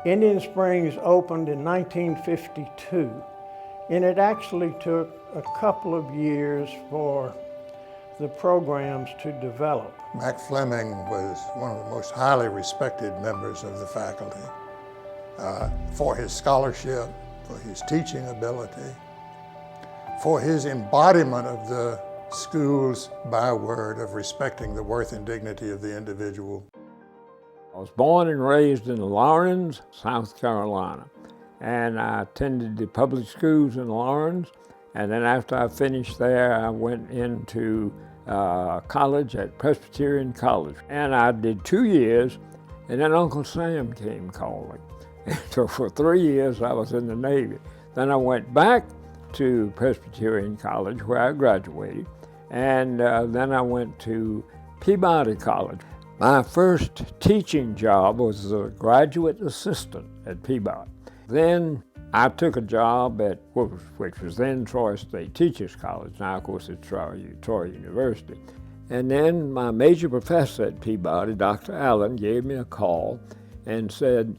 Indian Springs opened in 1952, and it actually took a couple of years for the programs to develop. Mac Fleming was one of the most highly respected members of the faculty for his scholarship, for his teaching ability, for his embodiment of the school's byword of respecting the worth and dignity of the individual. I was born and raised in Lawrence, South Carolina, and I attended the public schools in Lawrence, and then after I finished there, I went into college at Presbyterian College, and I did 2 years, and then Uncle Sam came calling. So for 3 years I was in the Navy. Then I went back to Presbyterian College where I graduated, and then I went to Peabody College. My first teaching job was as a graduate assistant at Peabody. Then I took a job at, which was then Troy State Teachers College. Now, of course, it's Troy University. And then my major professor at Peabody, Dr. Allen, gave me a call and said,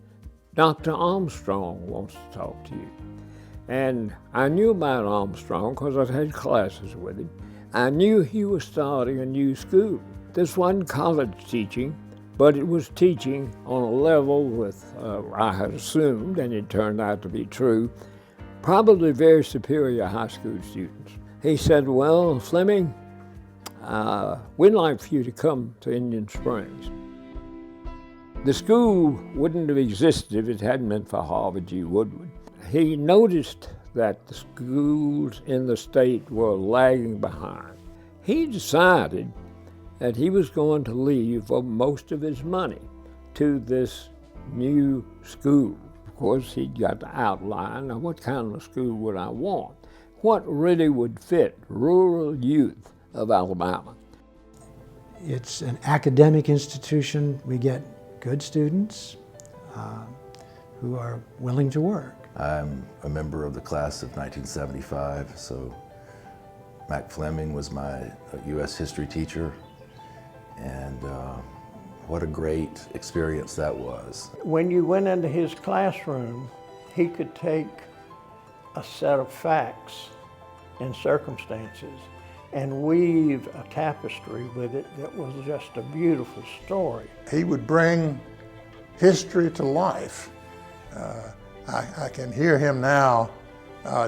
Dr. Armstrong wants to talk to you. And I knew about Armstrong because I'd had classes with him. I knew he was starting a new school. This wasn't college teaching, but it was teaching on a level with, I had assumed, and it turned out to be true, probably very superior high school students. He said, well, Fleming, we'd like for you to come to Indian Springs. The school wouldn't have existed if it hadn't been for Harvard G. Woodward. He noticed that the schools in the state were lagging behind. He decided that he was going to leave for most of his money to this new school. Of course, he'd got to outline of what kind of school would I want, what really would fit rural youth of Alabama. It's an academic institution. We get good students who are willing to work. I'm a member of the class of 1975, so Mac Fleming was my U.S. history teacher, and what a great experience that was. When you went into his classroom, he could take a set of facts and circumstances and weave a tapestry with it that was just a beautiful story. He would bring history to life. I can hear him now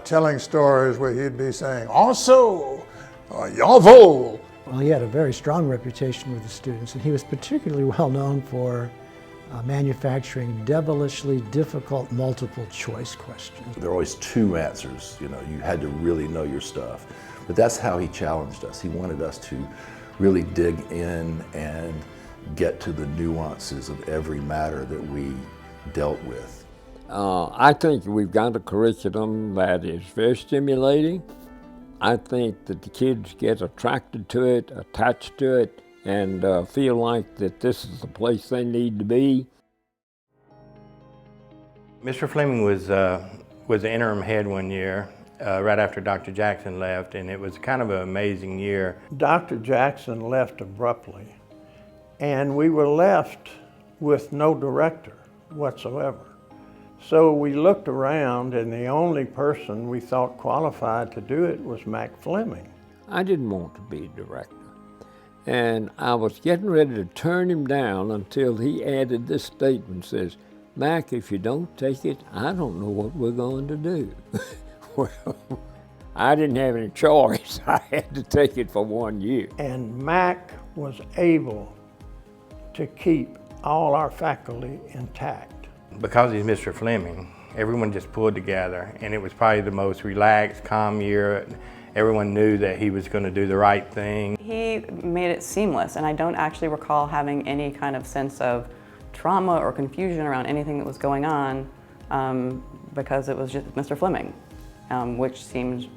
telling stories where he'd be saying, also, jawohl. Well, he had a very strong reputation with the students, and he was particularly well known for manufacturing devilishly difficult multiple choice questions. There were always two answers, you had to really know your stuff. But that's how he challenged us. He wanted us to really dig in and get to the nuances of every matter that we dealt with. I think we've got a curriculum that is very stimulating. I think that the kids get attracted to it, attached to it, and feel like that this is the place they need to be. Mr. Fleming was the interim head one year, right after Dr. Jackson left, and it was kind of an amazing year. Dr. Jackson left abruptly, and we were left with no director whatsoever. So we looked around, and the only person we thought qualified to do it was Mac Fleming. I didn't want to be director, and I was getting ready to turn him down until he added this statement, says, Mac, if you don't take it, I don't know what we're going to do. Well, I didn't have any choice. I had to take it for 1 year. And Mac was able to keep all our faculty intact. Because he's Mr. Fleming, everyone just pulled together, and it was probably the most relaxed, calm year. Everyone knew that he was going to do the right thing. He made it seamless, and I don't actually recall having any kind of sense of trauma or confusion around anything that was going on because it was just Mr. Fleming, which seemed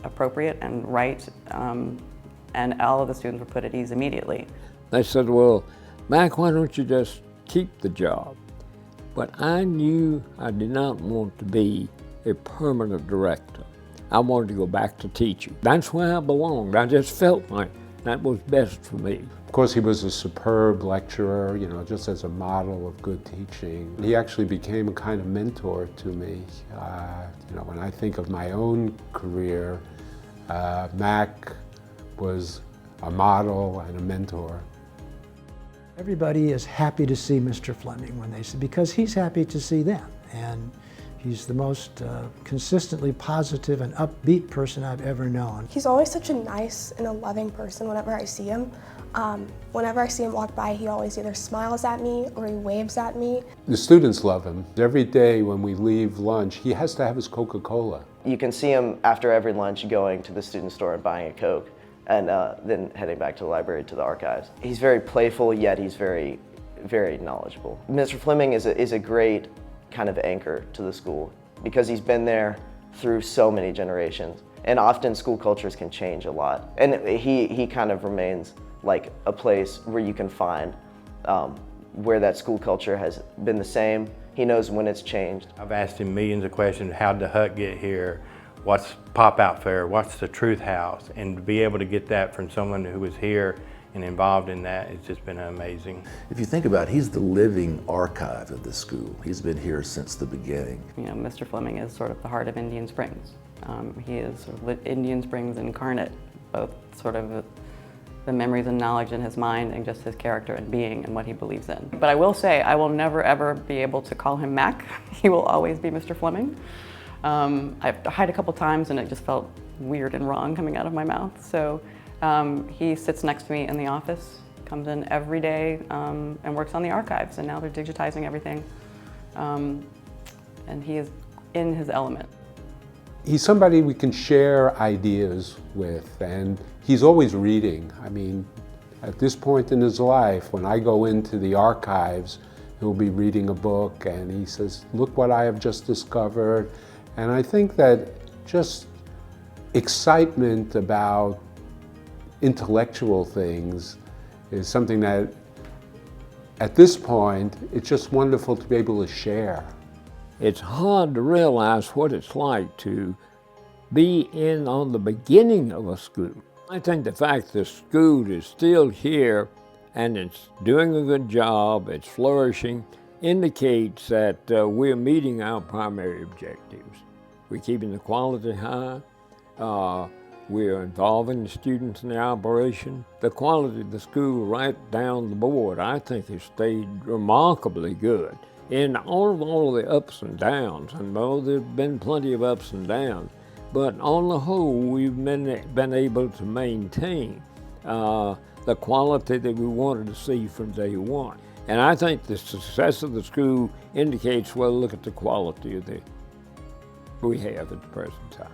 appropriate and right, and all of the students were put at ease immediately. They said, well, Mac, why don't you just keep the job? But I knew I did not want to be a permanent director. I wanted to go back to teaching. That's where I belonged. I just felt like That was best for me. Of course, he was a superb lecturer, you know, just as a model of good teaching. He actually became a kind of mentor to me. You know, when I think of my own career, Mac was a model and a mentor. Everybody is happy to see Mr. Fleming when they see, because he's happy to see them. And he's the most consistently positive and upbeat person I've ever known. He's always such a nice and a loving person whenever I see him. Whenever I see him walk by, he always either smiles at me or he waves at me. The students love him. Every day when we leave lunch, he has to have his Coca-Cola. You can see him after every lunch going to the student store and buying a Coke, and then heading back to the library to the archives. He's very playful, yet he's very, very knowledgeable. Mr. Fleming is a great kind of anchor to the school because he's been there through so many generations. And often school cultures can change a lot. And he kind of remains like a place where you can find where that school culture has been the same. He knows when it's changed. I've asked him millions of questions. How'd the hut get here? What's Pop-Out Fair? What's the Truth House? And to be able to get that from someone who was here and involved in that, it's just been amazing. If you think about it, he's the living archive of the school. He's been here since the beginning. You know, Mr. Fleming is sort of the heart of Indian Springs. He is sort of Indian Springs incarnate, both sort of the memories and knowledge in his mind and just his character and being and what he believes in. But I will say, I will never ever be able to call him Mac. He will always be Mr. Fleming. I've tried a couple times and it just felt weird and wrong coming out of my mouth. So he sits next to me in the office, comes in every day and works on the archives, and now they're digitizing everything. And he is in his element. He's somebody we can share ideas with, and he's always reading. I mean, at this point in his life, when I go into the archives, he'll be reading a book and he says, "Look what I have just discovered." And I think that just excitement about intellectual things is something that, at this point, it's just wonderful to be able to share. It's hard to realize what it's like to be in on the beginning of a school. I think the fact the school is still here and it's doing a good job, it's flourishing, indicates that we're meeting our primary objectives. We're keeping the quality high. We're involving the students in the operation. The quality of the school right down the board, I think, has stayed remarkably good. In all of the ups and downs, and there's been plenty of ups and downs, but on the whole, we've been able to maintain the quality that we wanted to see from day one. And I think the success of the school indicates, well, look at the quality of we have at the present time.